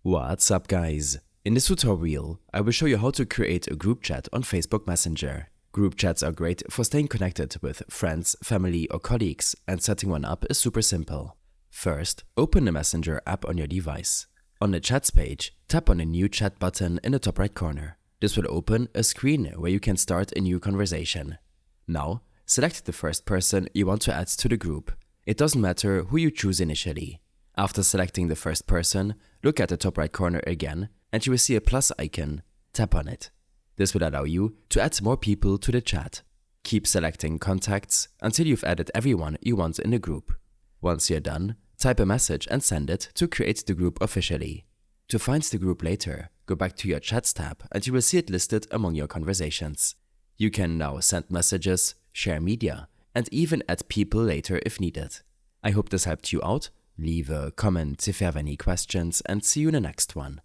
What's up guys? In this tutorial, I will show you how to create a group chat on Facebook Messenger. Group chats are great for staying connected with friends, family or colleagues, and setting one up is super simple. First, open the Messenger app on your device. On the chats page, tap on the new chat button in the top right corner. This will open a screen where you can start a new conversation. Now, select the first person you want to add to the group. It doesn't matter who you choose initially. After selecting the first person, look at the top right corner again and you will see a plus icon. Tap on it. This will allow you to add more people to the chat. Keep selecting contacts until you've added everyone you want in the group. Once you're done, type a message and send it to create the group officially. To find the group later, go back to your Chats tab and you will see it listed among your conversations. You can now send messages, share media, and even add people later if needed. I hope this helped you out. Leave a comment if you have any questions and see you in the next one.